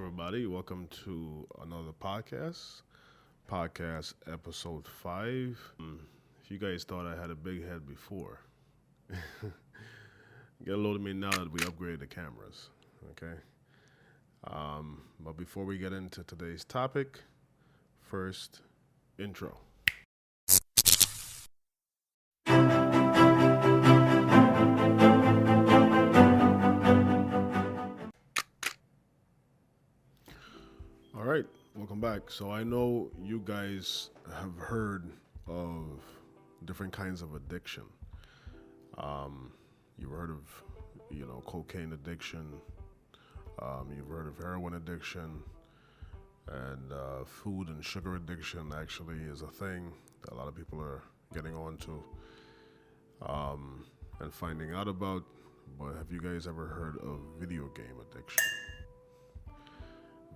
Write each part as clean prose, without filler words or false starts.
everybody. Welcome to another podcast episode 5. If you guys thought I had a big head before, get a load of me now that we upgraded the cameras, okay? But before we get into today's topic, first, intro. All right, welcome back. So I know you guys have heard of different kinds of addiction. You've heard of, cocaine addiction. You've heard of heroin addiction, and food and sugar addiction actually is a thing that a lot of people are getting onto and finding out about. But have you guys ever heard of video game addiction?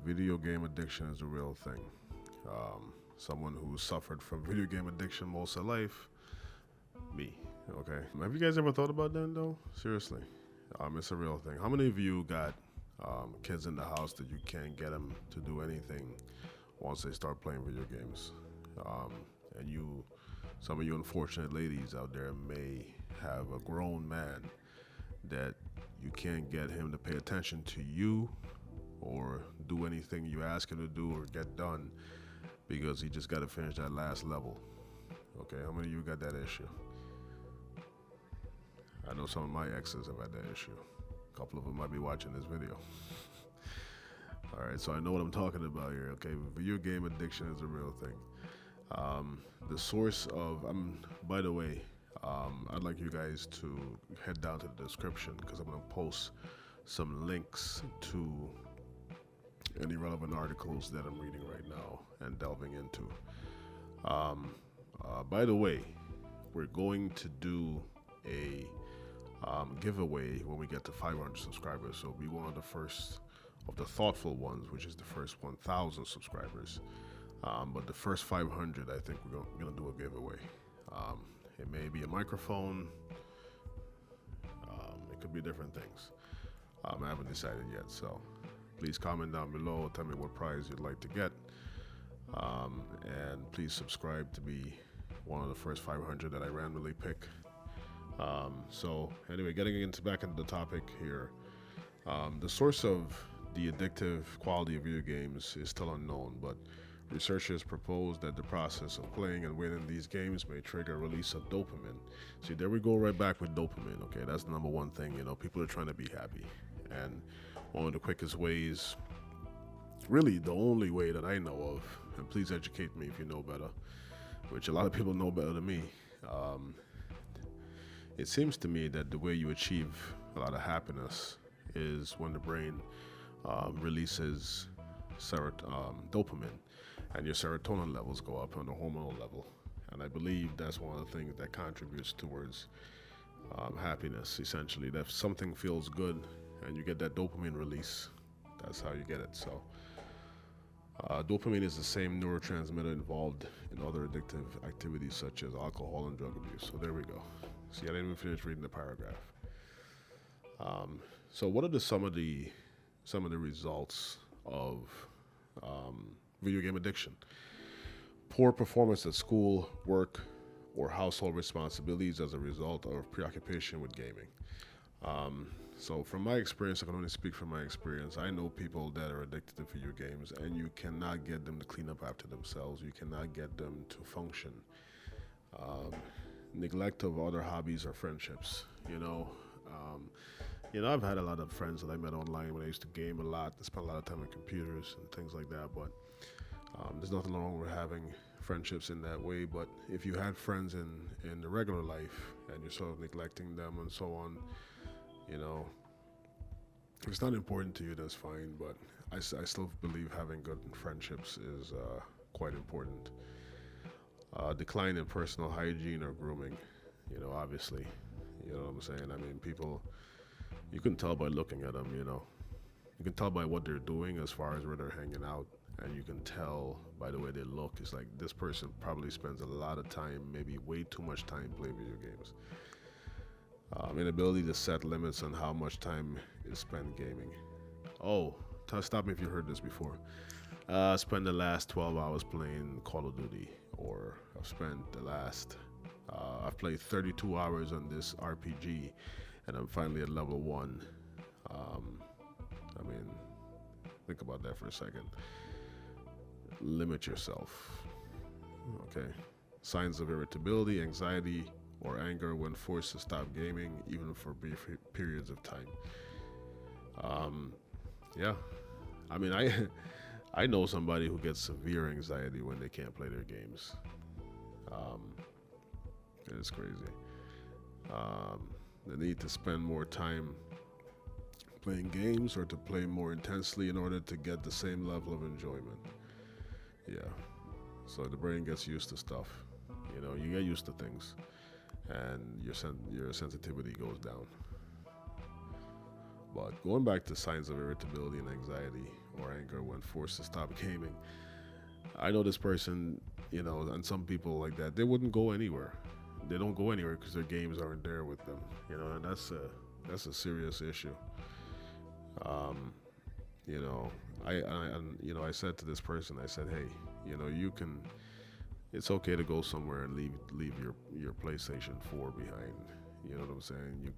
Video game addiction is a real thing. Someone who suffered from video game addiction most of life, me. Okay. Have you guys ever thought about that though? Seriously, it's a real thing. How many of you got kids in the house that you can't get them to do anything once they start playing video games? And some of you unfortunate ladies out there may have a grown man that you can't get him to pay attention to you or do anything you ask him to do or get done because he just got to finish that last level. Okay, how many of you got that issue? I know some of my exes have had that issue. A couple of them might be watching this video. All right, so I know what I'm talking about here. Okay, video game addiction is a real thing. The source of, by the way, I'd like you guys to head down to the description because I'm going to post some links to any relevant articles that I'm reading right now and delving into. By the way, we're going to do a giveaway when we get to 500 subscribers. So be one of the first of the thoughtful ones, which is the first 1,000 subscribers. But the first 500, I think we're going to do a giveaway. It may be a microphone. It could be different things. I haven't decided yet. So please comment down below. Tell me what prize you'd like to get. And please subscribe to be one of the first 500 that I randomly pick. So anyway, getting back into the topic here, the source of the addictive quality of video games is still unknown, but researchers propose that the process of playing and winning these games may trigger a release of dopamine. See, there we go right back with dopamine. Okay, that's the number one thing. People are trying to be happy, and one of the quickest ways, really the only way that I know of, and please educate me if you know better, which a lot of people know better than me. It seems to me that the way you achieve a lot of happiness is when the brain releases dopamine and your serotonin levels go up on the hormonal level. And I believe that's one of the things that contributes towards happiness, essentially. That if something feels good and you get that dopamine release, that's how you get it. So dopamine is the same neurotransmitter involved in other addictive activities such as alcohol and drug abuse. So there we go. See, I didn't even finish reading the paragraph. So what are some of the results of video game addiction? Poor performance at school, work, or household responsibilities as a result of preoccupation with gaming. So from my experience, I can only speak from my experience. I know people that are addicted to video games, and you cannot get them to clean up after themselves. You cannot get them to function. Neglect of other hobbies or friendships. I've had a lot of friends that I met online when I used to game a lot. I spent a lot of time on computers and things like that. But there's nothing wrong with having friendships in that way. But if you had friends in the regular life and you're sort of neglecting them and so on, if it's not important to you, that's fine. But I still believe having good friendships is quite important. Decline in personal hygiene or grooming, obviously, you know what I'm saying? I mean, people, you can tell by looking at them, you can tell by what they're doing as far as where they're hanging out, and you can tell by the way they look. It's like this person probably spends a lot of time, maybe way too much time playing video games. Inability to set limits on how much time is spent gaming. Oh, Stop me if you heard this before. Spend the last 12 hours playing Call of Duty, or I've played 32 hours on this RPG, and I'm finally at level 1. Um, I mean, think about that for a second. Limit yourself. Okay. Signs of irritability, anxiety, or anger when forced to stop gaming, even for brief periods of time. Um, yeah. I mean, I know somebody who gets severe anxiety when they can't play their games. Um, it's crazy. Um, the need to spend more time playing games or to play more intensely in order to get the same level of enjoyment. Yeah. So the brain gets used to stuff. You get used to things, and your sensitivity goes down. But going back to signs of irritability and anxiety or anger when forced to stop gaming, I know this person, and some people like that, they wouldn't go anywhere. They don't go anywhere because their games aren't there with them, and that's a serious issue. Um, you know, I said to this person, I said, hey, you can. It's okay to go somewhere and leave your PlayStation 4 behind. You know what I'm saying?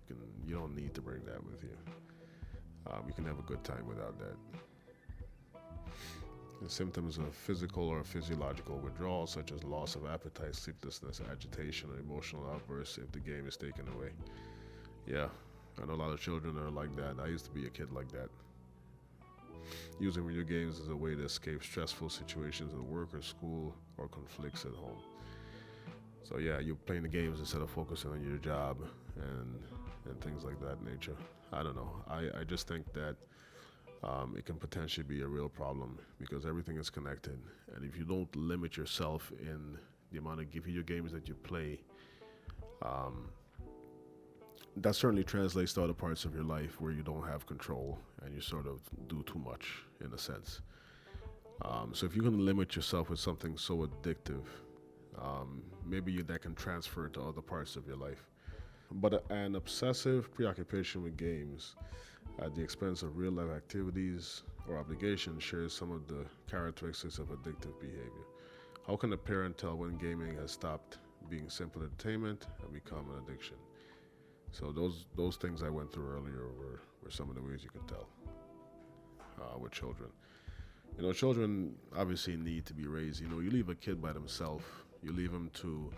You don't need to bring that with you. You can have a good time without that. The symptoms of physical or physiological withdrawal, such as loss of appetite, sleeplessness, agitation, or emotional outbursts if the game is taken away. Yeah, I know a lot of children are like that. I used to be a kid like that. Using video games as a way to escape stressful situations at work or school or conflicts at home. So yeah, you're playing the games instead of focusing on your job and things like that nature. I don't know. I just think that it can potentially be a real problem because everything is connected. And if you don't limit yourself in the amount of video games that you play, um, that certainly translates to other parts of your life where you don't have control and you sort of do too much in a sense. So if you can limit yourself with something so addictive, that can transfer to other parts of your life. But an obsessive preoccupation with games at the expense of real life activities or obligations shares some of the characteristics of addictive behavior. How can a parent tell when gaming has stopped being simple entertainment and become an addiction? So those things I went through earlier were some of the ways you can tell with children. Children obviously need to be raised. You leave a kid by themselves, you leave them to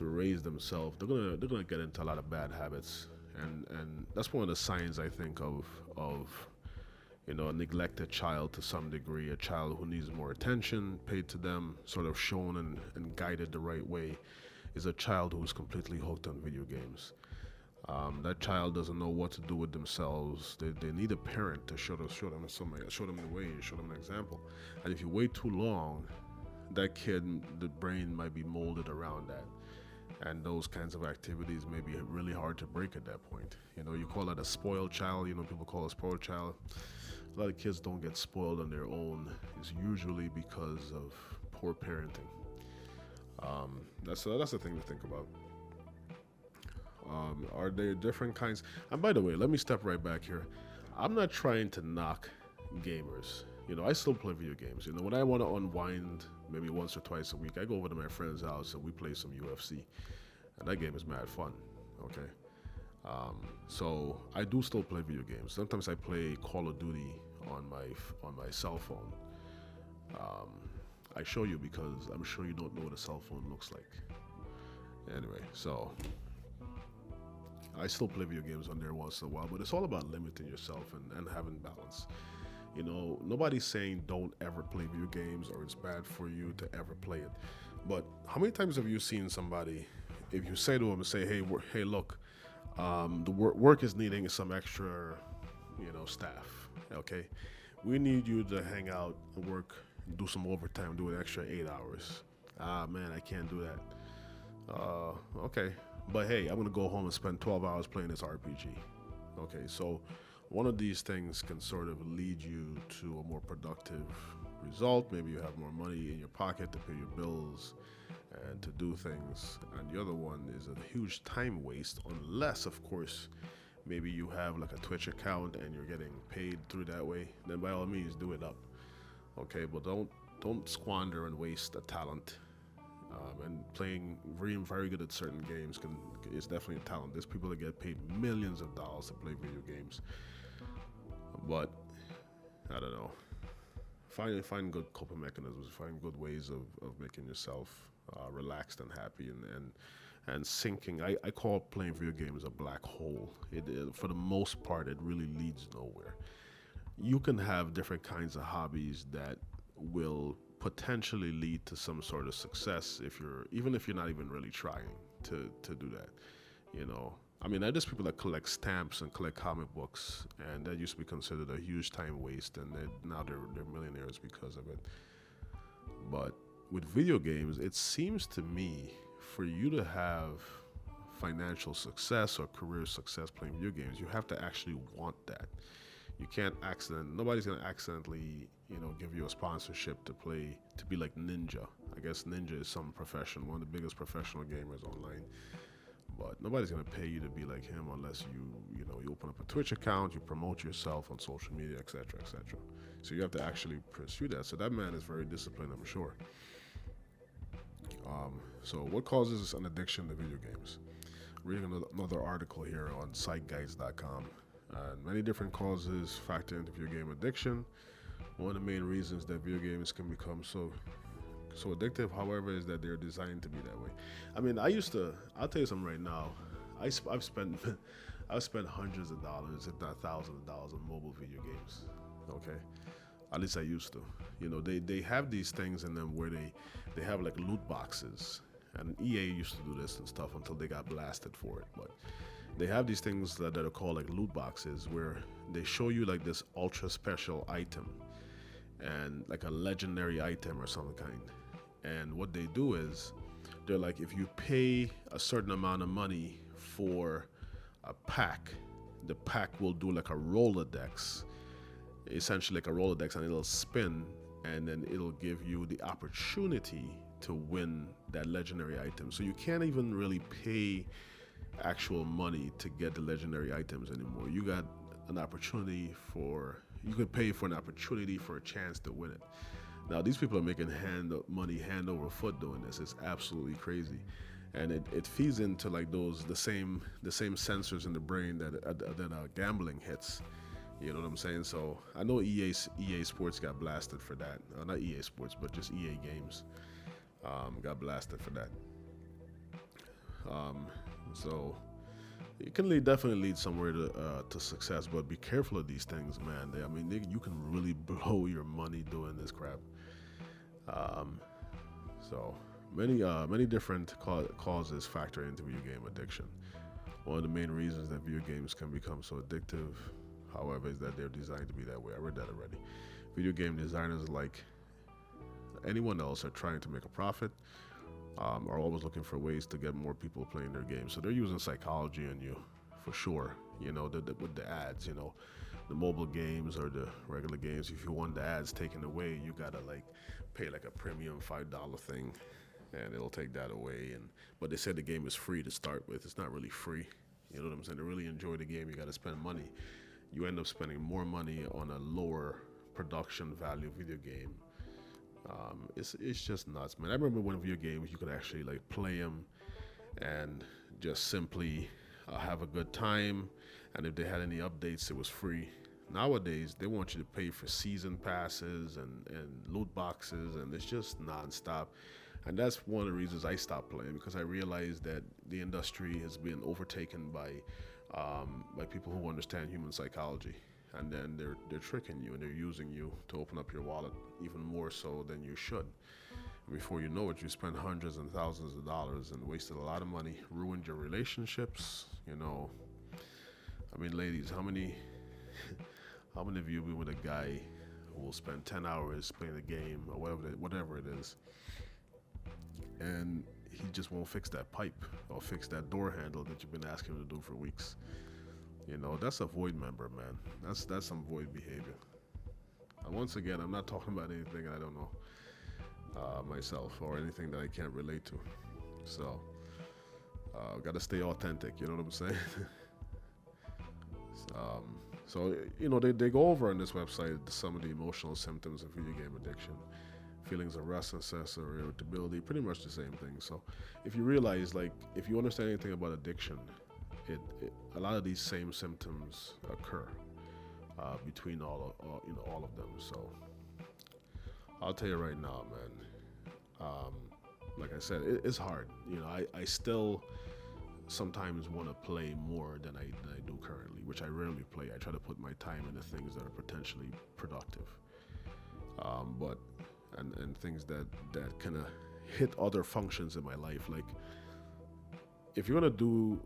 raise themselves. They're gonna get into a lot of bad habits, and that's one of the signs I think of a neglected child to some degree, a child who needs more attention paid to them, sort of shown and guided the right way, is a child who's completely hooked on video games. That child doesn't know what to do with themselves. They need a parent to show them the way, show them an example. And if you wait too long, that kid, the brain might be molded around that. And those kinds of activities may be really hard to break at that point. You call that a spoiled child. People call it a spoiled child. A lot of kids don't get spoiled on their own. It's usually because of poor parenting. That's the thing to think about. Are there different kinds? And by the way, let me step right back here. I'm not trying to knock gamers. I still play video games. When I want to unwind, maybe once or twice a week, I go over to my friend's house and we play some UFC. And that game is mad fun. Okay. So I do still play video games. Sometimes I play Call of Duty on my cell phone. I show you because I'm sure you don't know what a cell phone looks like. Anyway, so I still play video games on there once in a while, but it's all about limiting yourself and having balance. Nobody's saying don't ever play video games or it's bad for you to ever play it. But how many times have you seen somebody, if you say to them, hey, look, the work is needing some extra, staff, okay? We need you to hang out and work, do some overtime, do an extra 8 hours. Man, I can't do that. Okay. But hey, I'm going to go home and spend 12 hours playing this RPG. Okay, so one of these things can sort of lead you to a more productive result. Maybe you have more money in your pocket to pay your bills and to do things. And the other one is a huge time waste, unless, of course, maybe you have like a Twitch account and you're getting paid through that way, then by all means do it up. Okay, but don't squander and waste a talent. And playing very good at certain games is definitely a talent. There's people that get paid millions of dollars to play video games, but I don't know. Find good coping mechanisms. Find good ways of making yourself relaxed and happy and sinking. I call playing video games a black hole. For the most part, it really leads nowhere. You can have different kinds of hobbies that will potentially lead to some sort of success even if you're not even really trying to do that. You know, I mean, there's people that collect stamps and collect comic books, and that used to be considered a huge time waste, and now they're millionaires because of it. But with video games, it seems to me for you to have financial success or career success playing video games, you have to actually want that. You can't nobody's gonna accidentally, give you a sponsorship to be like Ninja. I guess Ninja is some profession, one of the biggest professional gamers online. But nobody's gonna pay you to be like him unless you open up a Twitch account, you promote yourself on social media, etc., etc. So you have to actually pursue that. So that man is very disciplined, I'm sure. So what causes an addiction to video games? Reading another article here on siteguides.com. And many different causes factor into video game addiction. One of the main reasons that video games can become so addictive, however, is that they're designed to be that way. I mean, I'll tell you something right now. I've spent hundreds of dollars, if not thousands of dollars on mobile video games. Okay. At least I used to. They have these things in them where they have like loot boxes. And EA used to do this and stuff until they got blasted for it. But they have these things that are called like loot boxes where they show you like this ultra special item and like a legendary item or some kind. And what they do is they're like, if you pay a certain amount of money for a pack, the pack will do like a Rolodex, essentially like a Rolodex, and it'll spin and then it'll give you the opportunity to win that legendary item. So you can't even really pay actual money to get the legendary items anymore. You got an opportunity you could pay for an opportunity for a chance to win it. Now these people are making money hand over foot doing this. It's absolutely crazy, and it feeds into like the same sensors in the brain that gambling hits. You know what I'm saying? So I know EA Sports got blasted for that. Not EA Sports, but just EA Games got blasted for that. So it can definitely lead somewhere to success, but be careful of these things, man. You can really blow your money doing this crap. So many different causes factor into video game addiction. One of the main reasons that video games can become so addictive, however, is that they're designed to be that way. I read that already. Video game designers, like anyone else, are trying to make a profit. Are always looking for ways to get more people playing their games. So they're using psychology on you, for sure. With the ads, the mobile games or the regular games. If you want the ads taken away, you gotta like pay like a premium $5 thing, and it'll take that away. But they said the game is free to start with. It's not really free. You know what I'm saying? To really enjoy the game, you gotta spend money. You end up spending more money on a lower production value video game. It's just nuts, man. I remember when video games you could actually like play them and just simply have a good time, and if they had any updates, it was free. Nowadays, they want you to pay for season passes and loot boxes, and it's just nonstop. And that's one of the reasons I stopped playing, because I realized that the industry has been overtaken by people who understand human psychology. And then they're tricking you and they're using you to open up your wallet even more so than you should. And before you know it, you spend hundreds and thousands of dollars and wasted a lot of money, ruined your relationships. Ladies, how many of you have been with a guy who will spend 10 hours playing a game or whatever it is, and he just won't fix that pipe or fix that door handle that you've been asking him to do for weeks? That's a void member, man. That's some void behavior. And once again, I'm not talking about anything I don't know myself or anything that I can't relate to. So, gotta stay authentic, you know what I'm saying? So, they go over on this website some of the emotional symptoms of video game addiction. Feelings of restlessness or irritability, pretty much the same thing. So if you realize, like, if you understand anything about addiction, a lot of these same symptoms occur between all of them. So I'll tell you right now, man. Like I said, it's hard. I still sometimes want to play more than I do currently, which I rarely play. I try to put my time into things that are potentially productive, but and things that kind of hit other functions in my life. Like, if you're gonna do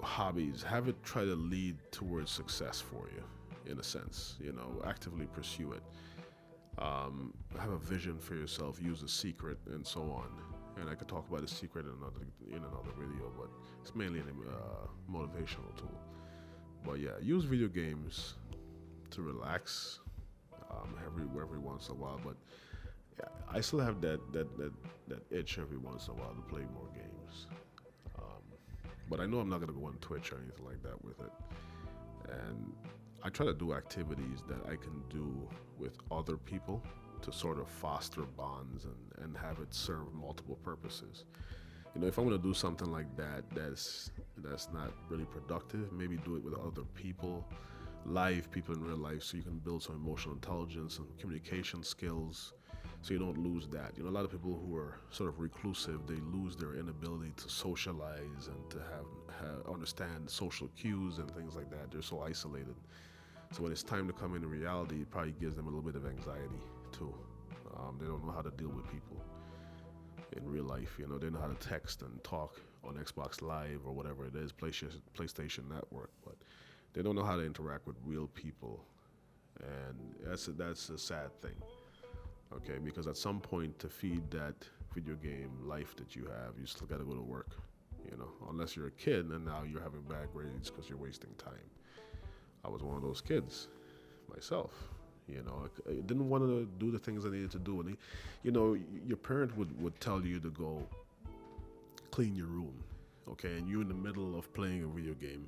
hobbies, have it try to lead towards success for you, in a sense. Actively pursue it. Have a vision for yourself. Use a secret, and so on. And I could talk about the secret in another video, but it's mainly a motivational tool. But yeah, use video games to relax every once in a while. But yeah, I still have that itch every once in a while to play more games. But I know I'm not gonna go on Twitch or anything like that with it. And I try to do activities that I can do with other people to sort of foster bonds and have it serve multiple purposes. If I'm going to do something like that's not really productive, maybe do it with other people, live people in real life, so you can build some emotional intelligence and communication skills, so you don't lose that. A lot of people who are sort of reclusive, they lose their inability to socialize and to have understand social cues and things like that. They're so isolated. So when it's time to come into reality, it probably gives them a little bit of anxiety too. They don't know how to deal with people in real life. They know how to text and talk on Xbox Live or whatever it is, PlayStation Network, but they don't know how to interact with real people, and that's a sad thing. Okay, because at some point, to feed that video game life that you have, you still got to go to work. Unless you're a kid and now you're having bad grades because you're wasting time. I was one of those kids myself. I didn't want to do the things I needed to do. And, your parent would tell you to go clean your room, okay? And you're in the middle of playing a video game.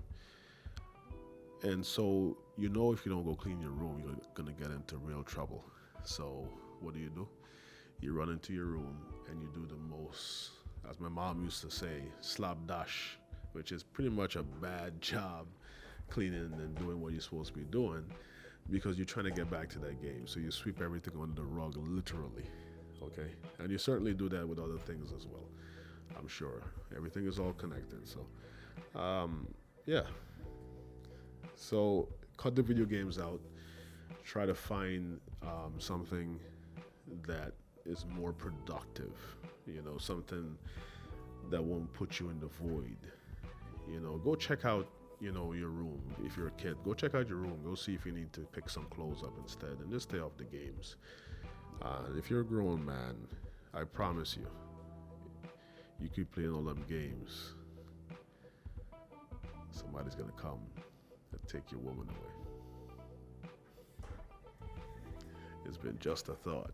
And so, if you don't go clean your room, you're going to get into real trouble. So what do? You run into your room and you do the most, as my mom used to say, slapdash, which is pretty much a bad job cleaning and doing what you're supposed to be doing, because you're trying to get back to that game. So you sweep everything under the rug, literally, okay? And you certainly do that with other things as well, I'm sure. Everything is all connected. So, yeah. So cut the video games out. Try to find something that is more productive, something that won't put you in the void. Go check out your room. If you're a kid, go check out your room. Go see if you need to pick some clothes up instead, and just stay off the games. If you're a grown man, I promise you keep playing all them games, somebody's gonna come and take your woman away. It's been just a thought.